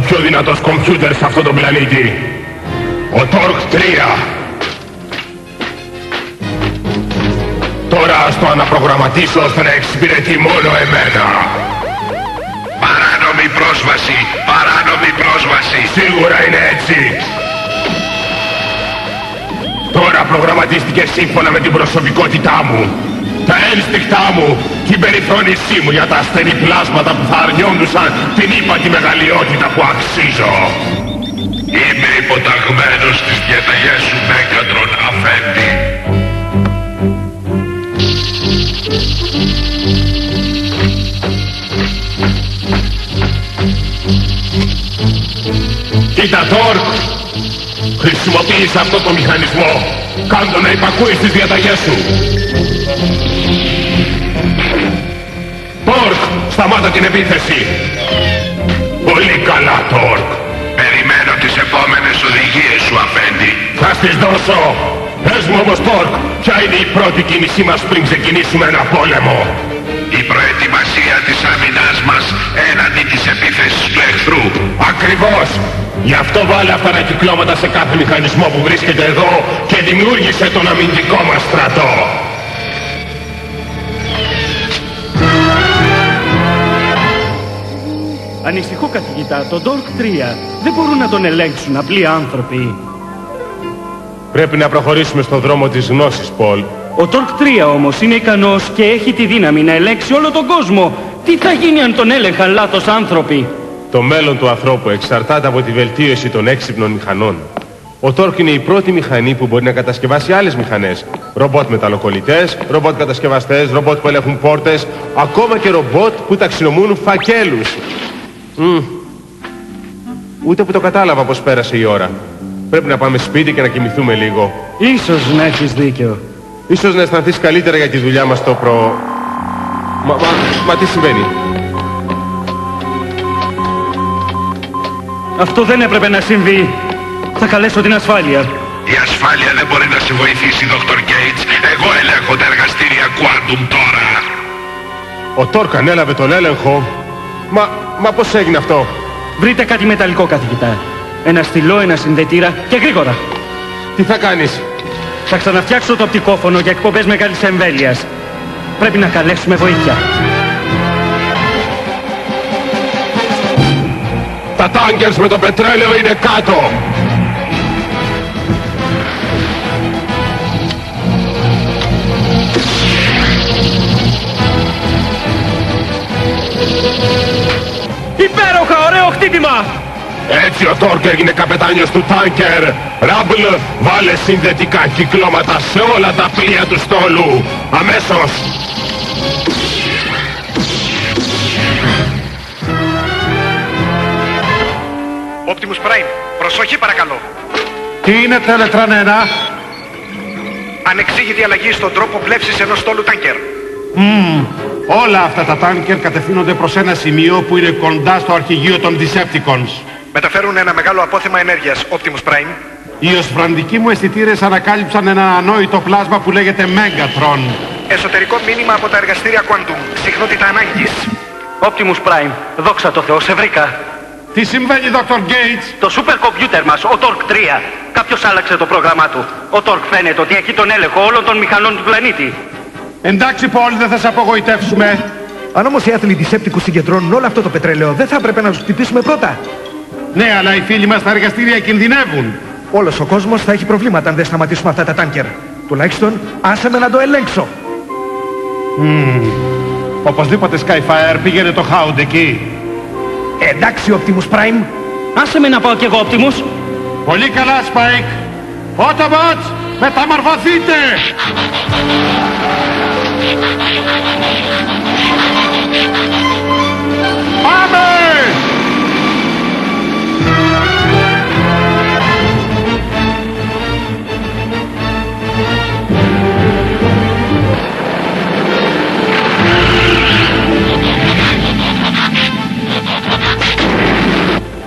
πιο δυνατός κομπιούτερ σε αυτόν τον πλανήτη. Ο Torque 3. Τώρα ας το αναπρογραμματίσω ώστε να εξυπηρετεί μόνο εμένα. Παράνομη πρόσβαση! Παράνομη πρόσβαση! Σίγουρα είναι έτσι. Τώρα προγραμματίστηκε σύμφωνα με την προσωπικότητά μου, τα ένστικτά μου, την περιφρόνησή μου για τα ασθενή πλάσματα που θα αρνιόντουσαν την ύπατη μεγαλειότητα που αξίζω. Είμαι υποταγμένος στις διαταγές σου, Μέγκατρον Αφέντη. Κοίτα, Τόρκ! Χρησιμοποίησε αυτό το μηχανισμό. Κάντο να υπακούει στις διαταγές σου. Τόρκ, σταμάτα την επίθεση. Πολύ καλά, Τόρκ. Περιμένω τις επόμενες οδηγίες σου, Αφέντη. Θα στις δώσω. Πες μου όμως, Τόρκ, ποια είναι η πρώτη κίνησή μας πριν ξεκινήσουμε ένα πόλεμο? Η προετοιμασία της άμυνάς μας έναντι της επίθεσης του εχθρού. Ακριβώς! Γι' αυτό βάλε αυτά τα κυκλώματα σε κάθε μηχανισμό που βρίσκεται εδώ και δημιούργησε τον αμυντικό μας στρατό. Ανησυχώ, καθηγητά. Το Torque 3 δεν μπορούν να τον ελέγξουν απλοί άνθρωποι. Πρέπει να προχωρήσουμε στον δρόμο της γνώσης, Πολ. Ο Torque 3 όμως είναι ικανός και έχει τη δύναμη να ελέγξει όλο τον κόσμο. Τι θα γίνει αν τον έλεγχαν λάθος άνθρωποι? Το μέλλον του ανθρώπου εξαρτάται από τη βελτίωση των έξυπνων μηχανών. Ο Torque είναι η πρώτη μηχανή που μπορεί να κατασκευάσει άλλες μηχανές. Ρομπότ μεταλλοκολλητές, ρομπότ κατασκευαστές, ρομπότ που ελέγχουν πόρτες, ακόμα και ρομπότ που ταξινομούν φακέλους. Ούτε που το κατάλαβα πως πέρασε η ώρα. Πρέπει να πάμε σπίτι και να κοιμηθούμε λίγο. Ίσως να έχεις δίκιο. Ίσως να αισθανθείς καλύτερα για τη δουλειά μας το Μα τι συμβαίνει? Αυτό δεν έπρεπε να συμβεί. Θα καλέσω την ασφάλεια. Η ασφάλεια δεν μπορεί να σε βοηθήσει, Dr. Gates. Εγώ ελέγχω τα εργαστήρια Quantum τώρα. Ο Torque ανέλαβε τον έλεγχο. Μα πώς έγινε αυτό? Βρείτε κάτι μεταλλικό, καθηγητά. Ένα στυλό, ένα συνδετήρα και γρήγορα. Τι θα κάνεις? Θα ξαναφτιάξω το οπτικόφωνο για εκπομπές μεγάλης εμβέλειας. Πρέπει να καλέσουμε βοήθεια. Τα τάγκερς με το πετρέλαιο είναι κάτω. Υπέροχα, ωραίο χτύπημα! Έτσι ο Torque έγινε καπετάνιος του τάνκερ. Ράμπλ, βάλε συνδετικά κυκλώματα σε όλα τα πλοία του στόλου. Αμέσως! Optimus Prime, προσοχή παρακαλώ. Τι είναι, Τελετράν 1? Ανεξήγητη αλλαγή στον τρόπο πλεύσης ενός στόλου τάνκερ. Όλα αυτά τα τάνκερ κατευθύνονται προς ένα σημείο που είναι κοντά στο αρχηγείο των Decepticons. Μεταφέρουν ένα μεγάλο απόθεμα ενέργειας, Optimus Prime. Οι οσφραντικοί μου αισθητήρες ανακάλυψαν ένα ανόητο πλάσμα που λέγεται Megatron. Εσωτερικό μήνυμα από τα εργαστήρια Quantum. Συχνότητα ανάγκης. Optimus Prime, δόξα τω Θεώ, σε βρήκα. Τι συμβαίνει, Dr. Gates? Το σούπερ κομπιούτερ μας, ο Torque 3. Κάποιος άλλαξε το πρόγραμμά του. Ο Torque φαίνεται ότι έχει τον έλεγχο όλων των μηχανών του πλανήτη. Εντάξει, Πολ, δεν θα σε απογοητεύσουμε. Αν όμως οι άθλοι Decepticons συγκεντρώνουν όλο αυτό το πετρέλαιο, δεν θα έπρεπε να τους χτυπήσουμε πρώτα? Ναι, αλλά οι φίλοι μας στα εργαστήρια κινδυνεύουν. Όλος ο κόσμος θα έχει προβλήματα αν δεν σταματήσουμε αυτά τα τάνκερ. Τουλάχιστον άσε με να το ελέγξω. Οπωσδήποτε, Skyfire, πήγαινε το Hound εκεί. Εντάξει, Optimus Prime. Άσε με να πάω κι εγώ, Optimus. Πολύ καλά, Spike. Autobots, μεταμορφωθείτε! Πάμε!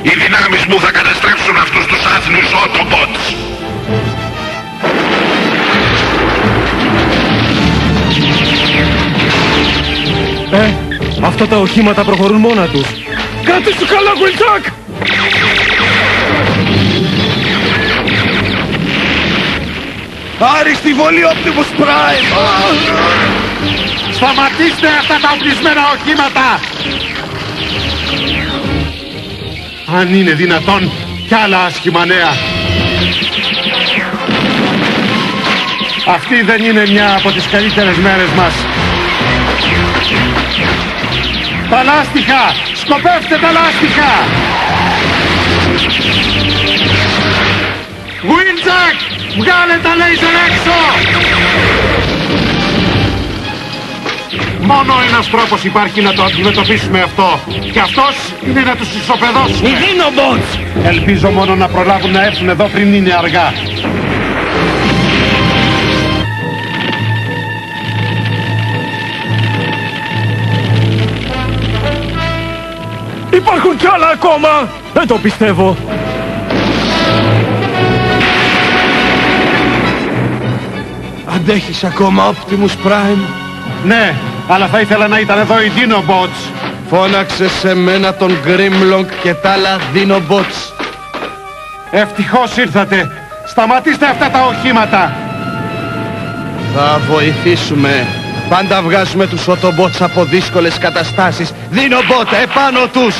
Οι δυνάμεις μου θα καταστρέψουν αυτούς τους άθλους Autobots. Αυτά τα οχήματα προχωρούν μόνα τους. Κάτι σου καλά, Γουιλτσάκ! Άριστη βολή Optimus Prime! Σταματήστε αυτά τα οπλισμένα οχήματα! Αν είναι δυνατόν, κι άλλα άσχημα νέα. Αυτή δεν είναι μια από τις καλύτερες μέρες μας. Τα λάστιχα! Σκοπεύτε τα λάστιχα! Wheeljack! Βγάλε τα λέιζερ έξω! Μόνο ένας τρόπος υπάρχει να το αντιμετωπίσουμε αυτό. Και αυτός είναι να τους ισοπεδώσουμε. Οι Dinobots! Ελπίζω μόνο να προλάβουν να έρθουν εδώ πριν είναι αργά. Υπάρχουν κι άλλα ακόμα! Δεν το πιστεύω! Αντέχεις ακόμα Optimus Prime? Ναι, αλλά θα ήθελα να ήταν εδώ οι Dinobots. Φώναξε σε μένα τον Grimlock και τα άλλα Dinobots. Ευτυχώς ήρθατε. Σταματήστε αυτά τα οχήματα. Θα βοηθήσουμε. Πάντα βγάζουμε τους Autobots από δύσκολες καταστάσεις. Dinobot, επάνω τους!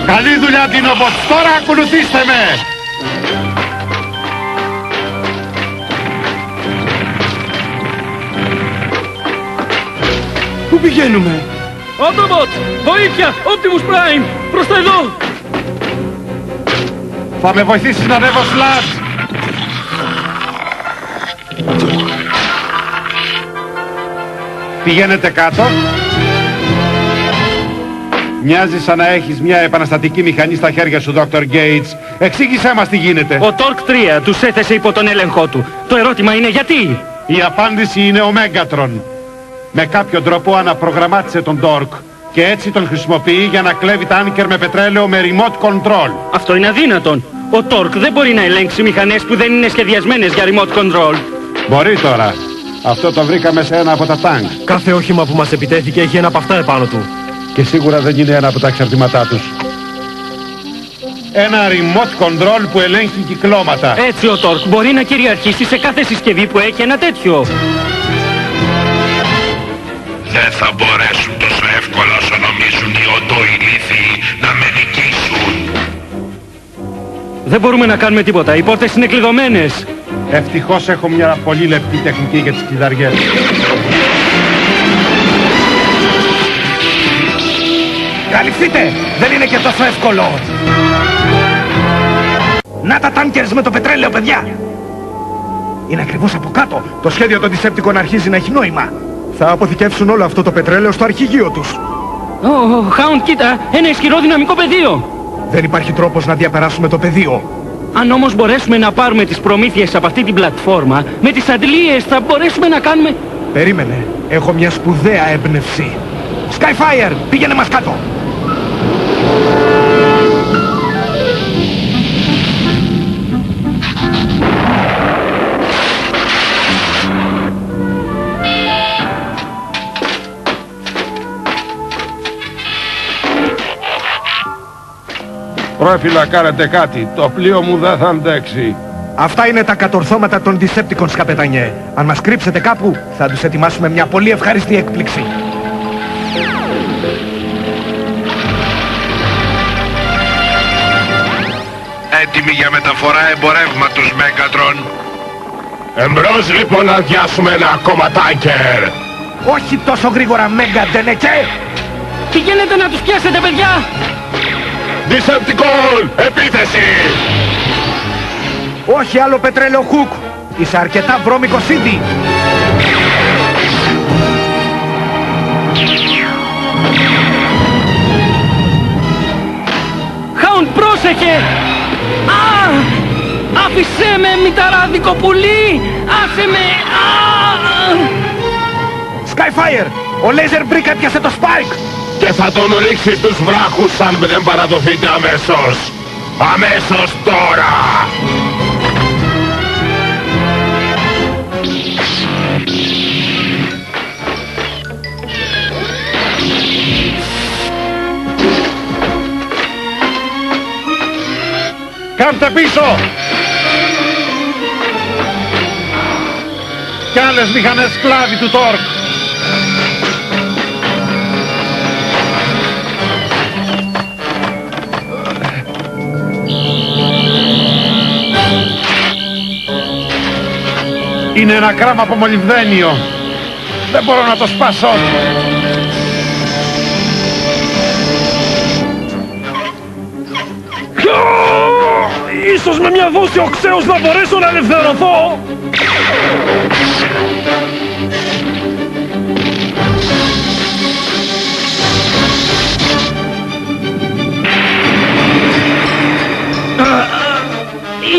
Καλή δουλειά Dinobots, τώρα ακολουθήστε με! Πού πηγαίνουμε? Autobot! Βοήθεια! Optimus Prime! Προς τα εδώ! Θα με βοηθήσεις να ανέβω Sludge! Πηγαίνετε κάτω. Μοιάζει σαν να έχεις μια επαναστατική μηχανή στα χέρια σου, Dr. Gates. Εξήγησέ μας τι γίνεται. Ο Torque 3 τους έθεσε υπό τον έλεγχό του. Το ερώτημα είναι γιατί? Η απάντηση είναι ο Megatron. Με κάποιο τρόπο αναπρογραμμάτισε τον Torque και έτσι τον χρησιμοποιεί για να κλέβει τα άνκερ με πετρέλαιο με remote control. Αυτό είναι αδύνατον. Ο Torque δεν μπορεί να ελέγξει μηχανές που δεν είναι σχεδιασμένες για remote control. Μπορεί τώρα. Αυτό το βρήκαμε σε ένα από τα τάγκ. Κάθε όχημα που μας επιτέθηκε έχει ένα από αυτά επάνω του. Και σίγουρα δεν είναι ένα από τα εξαρτήματά τους. Ένα remote control που ελέγχει κυκλώματα. Έτσι ο Torque μπορεί να κυριαρχήσει σε κάθε συσκευή που έχει ένα τέτοιο. Δεν θα μπορέσουν τόσο εύκολα όσο νομίζουν οι οντοηλίθιοι να με νικήσουν. Δεν μπορούμε να κάνουμε τίποτα. Οι πόρτες είναι κλειδωμένες. Ευτυχώς έχω μια πολύ λεπτή τεχνική για τις κλειδαριές. Καλυφθείτε! Δεν είναι και τόσο εύκολο! Να τα τάνκερς με το πετρέλαιο, παιδιά! Είναι ακριβώς από κάτω. Το σχέδιο των Decepticon αρχίζει να έχει νόημα. Θα αποθηκεύσουν όλο αυτό το πετρέλαιο στο αρχηγείο τους. Hound, κοίτα! Ένα ισχυρό δυναμικό πεδίο! Δεν υπάρχει τρόπος να διαπεράσουμε το πεδίο. Αν όμως μπορέσουμε να πάρουμε τις προμήθειες από αυτή την πλατφόρμα, με τις αντλίες θα μπορέσουμε να κάνουμε... Περίμενε. Έχω μια σπουδαία έμπνευση. Skyfire! Πήγαινε μας κάτω! Πρέπει να κάνετε κάτι. Το πλοίο μου δεν θα αντέξει. Αυτά είναι τα κατορθώματα των Decepticons, καπετανιέ. Αν μας κρύψετε κάπου, θα τους ετοιμάσουμε μια πολύ ευχάριστη έκπληξη. Έτοιμοι για μεταφορά εμπορεύματος, Megatron. Εμπρός λοιπόν να αδειάσουμε ένα ακόμα τάνκερ. Όχι τόσο γρήγορα, Μέγκα Ντενεκέ! Πηγαίνετε να τους πιάσετε, παιδιά! Decepticon! Επίθεση! Όχι άλλο πετρέλαιο, Χουκ! Είσαι αρκετά βρώμικος ήδη! Χάουντ, πρόσεχε! Α! Άφησέ με, μηταράδικο πουλί! Άσε με! Skyfire! Ο Laser Brick έπιασε το Spike! Και θα τον ρίξει στους βράχους αν δεν παραδοθείτε αμέσως! Αμέσως τώρα! Κάντε πίσω! Κι άλλες μηχανές σκλάβοι του Τόρκ! Είναι ένα κράμα από μολυβδένιο. Δεν μπορώ να το σπάσω. Ίσως με μια δόση οξέως να μπορέσω να ελευθερωθώ.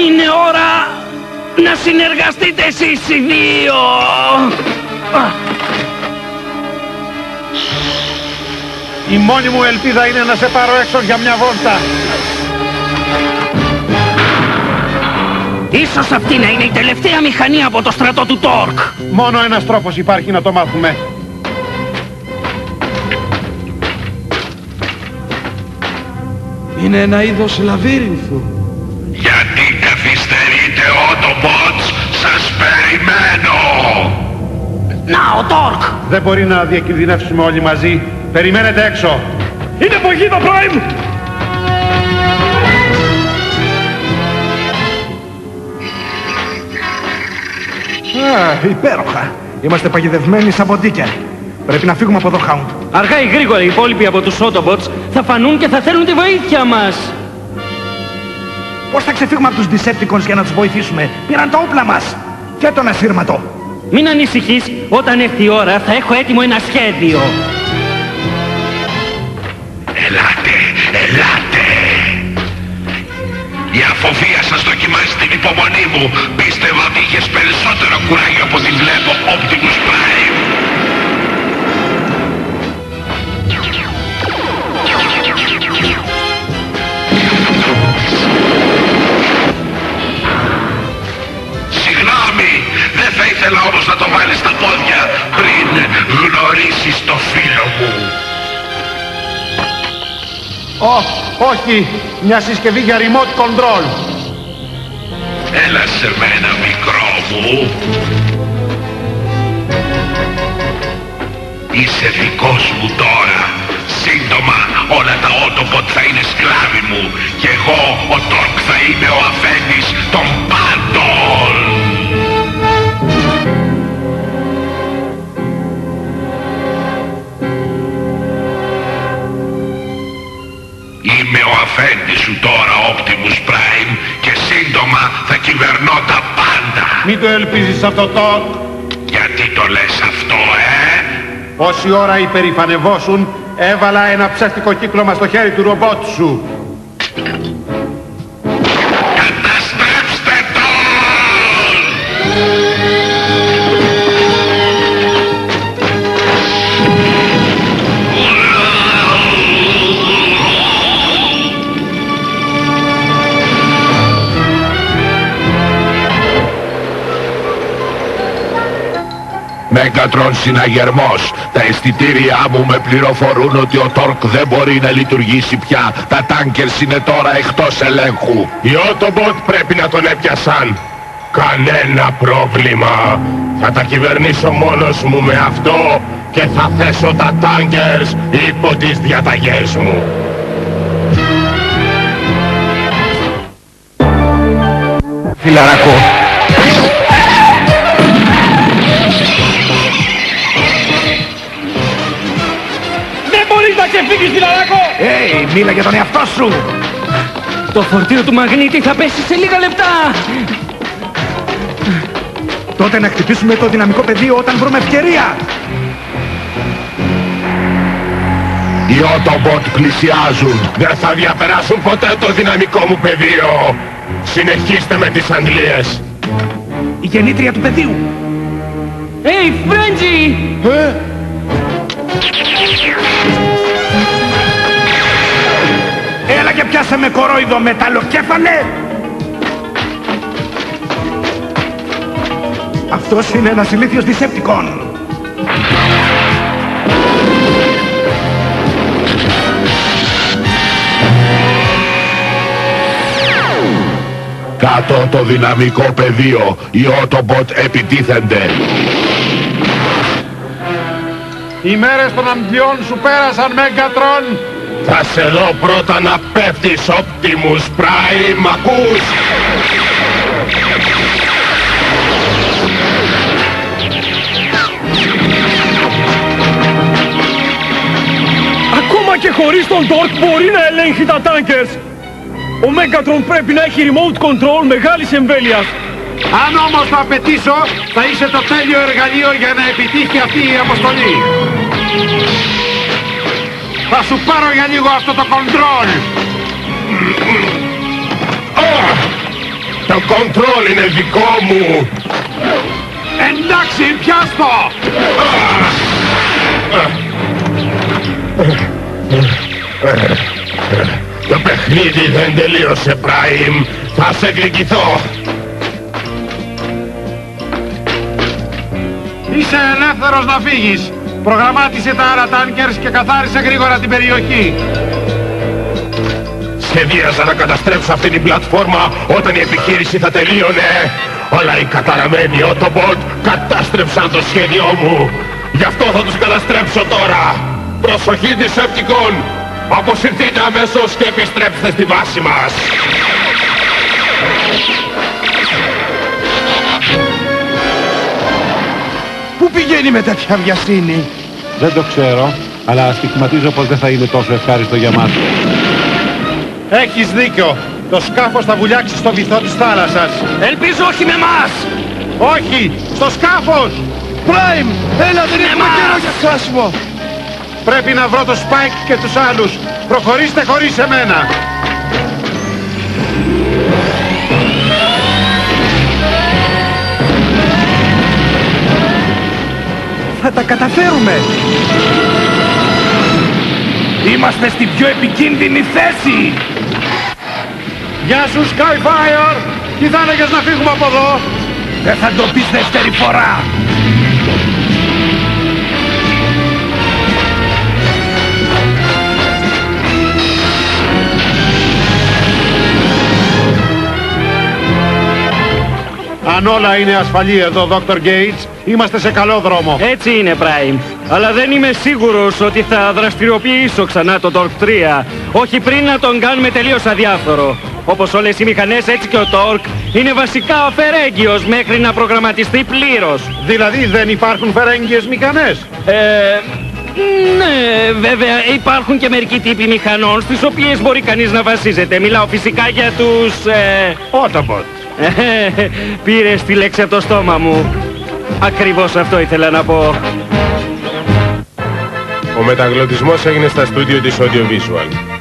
Είναι ώρα να συνεργαστείτε εσείς οι δύο! Η μόνη μου ελπίδα είναι να σε πάρω έξω για μια βόλτα. Ίσως αυτή να είναι η τελευταία μηχανή από το στρατό του Τόρκ. Μόνο ένας τρόπος υπάρχει να το μάθουμε. Είναι ένα είδος λαβύρινθου. Γιατί καθυστερείτε, Autobots, σας περιμένω! Να, ο Τόρκ! Δεν μπορεί να διακινδυνεύσουμε όλοι μαζί. Περιμένετε έξω. Είναι παγίδα, Prime! Υπέροχα! Είμαστε παγιδευμένοι σαν ποντίκια. Πρέπει να φύγουμε από εδώ, Hound. Αργά ή γρήγορα οι υπόλοιποι από τους Autobots θα φανούν και θα θέλουν τη βοήθεια μας. Πώς θα ξεφύγουμε από τους Decepticons για να τους βοηθήσουμε? Πήραν τα όπλα μας! Και τον ασύρματο! Μην ανησυχείς, όταν έρθει η ώρα θα έχω έτοιμο ένα σχέδιο. Ελάτε, ελάτε! Η αφοβία σας δοκιμάζει την υπομονή μου. Πίστευα ότι είχες περισσότερο κουράγιο από ό,τι βλέπω, Optimus Prime. Συγγνώμη, δεν θα ήθελα όμως να το βάλεις στα πόδια πριν γνωρίσεις το φίλο μου. Όχι, μια συσκευή για remote control. Έλα σε μένα, μικρό μου. Είσαι δικός μου τώρα. Σύντομα όλα τα Autobot θα είναι σκλάβοι μου. Και εγώ, ο Τόρκ, θα είμαι ο αφέντης των πάντων. Είμαι ο αφέντης σου τώρα, Optimus Prime, και σύντομα θα κυβερνώ τα πάντα. Μην το ελπίζεις αυτό, Τόρκ. Γιατί το λες αυτό, Όση ώρα υπερηφανευόσουν, έβαλα ένα ψεύτικο κύκλωμα στο χέρι του ρομπότ σου. Καταστρέψτε τον! Μέγκατρον συναγερμός. Τα αισθητήριά μου με πληροφορούν ότι ο Τόρκ δεν μπορεί να λειτουργήσει πια. Τα τάνκερς είναι τώρα εκτός ελέγχου. Οι Autobot πρέπει να τον έπιασαν. Κανένα πρόβλημα. Θα τα κυβερνήσω μόνος μου με αυτό και θα θέσω τα τάνκερς υπό τις διαταγές μου. Φιλαράκο. φύγεις, Δυναράκο! Μίλα για τον εαυτό σου! Το φορτίο του μαγνήτη θα πέσει σε λίγα λεπτά! Τότε να χτυπήσουμε το δυναμικό πεδίο όταν βρούμε ευκαιρία! Οι Autobot πλησιάζουν. Δεν θα διαπεράσουν ποτέ το δυναμικό μου πεδίο. Συνεχίστε με τις αντλίες. Η γεννήτρια του πεδίου! Φρέντζι! Έλα και πιάσε με κορόιδο, μεταλλοκέφαλε! Αυτός είναι ένας ηλίθιος Decepticon. Κάτω το δυναμικό πεδίο. Οι Autobot επιτίθενται. Οι μέρες των αμπιών σου πέρασαν, Μέγκατρον. Θα σε δω πρώτα να πέφτεις, Optimus Prime, ακούς? Ακόμα και χωρίς τον Torque μπορεί να ελέγχει τα tankers. Ο Megatron πρέπει να έχει remote control μεγάλης εμβέλειας. Αν όμως το απαιτήσω, θα είσαι το τέλειο εργαλείο για να επιτύχει αυτή η αποστολή. Θα σου πάρω για λίγο αυτό το control. Το control είναι δικό μου. Εντάξει, πιάστο! Το παιχνίδι δεν τελείωσε, Prime. Θα σε εκδικηθώ. Είσαι ελεύθερος να φύγεις. Προγραμμάτισε τα άλλα tankers και καθάρισε γρήγορα την περιοχή. Σχεδίαζα να καταστρέψω αυτή την πλατφόρμα όταν η επιχείρηση θα τελείωνε. Αλλά οι καταραμένοι Autobot κατάστρεψαν το σχέδιό μου. Γι' αυτό θα τους καταστρέψω τώρα. Προσοχή, Decepticon! Αποσυρθείτε αμέσως και επιστρέψτε στη βάση μας. Πού πηγαίνει με τέτοια βιασύνη? Δεν το ξέρω, αλλά στοιχηματίζω πως δεν θα είναι τόσο ευχάριστο για μας. Έχεις δίκιο. Το σκάφος θα βουλιάξει στο βυθό της θάλασσας. Ελπίζω όχι με μας! Όχι! Στο σκάφος! Prime! Έλα, δεν έχουμε καιρό για χάσιμο! Πρέπει να βρω το Spike και τους άλλους. Προχωρήστε χωρίς εμένα. Θα τα καταφέρουμε! Είμαστε στην πιο επικίνδυνη θέση! Γεια σου, Skyfire! Τι θα έλεγες να φύγουμε από εδώ? Δεν θα το πεις δεύτερη φορά! Αν όλα είναι ασφαλή εδώ, Dr. Gates, είμαστε σε καλό δρόμο. Έτσι είναι, Prime. Αλλά δεν είμαι σίγουρος ότι θα δραστηριοποιήσω ξανά το Torque 3. Όχι πριν να τον κάνουμε τελείως αδιάφθορο. Όπως όλες οι μηχανές, έτσι και ο Torque είναι βασικά αφαιρέγγυος μέχρι να προγραμματιστεί πλήρως. Δηλαδή δεν υπάρχουν φερέγγιες μηχανές? Ναι, βέβαια υπάρχουν και μερικοί τύποι μηχανών στις οποίες μπορεί κανείς να βασίζεται. Μιλάω φυσικά για τους... Autobot. Πήρες τη λέξη από το στόμα μου. Ακριβώς αυτό ήθελα να πω. Ο μεταγλωτισμός έγινε στα στούντιο της Audiovisual.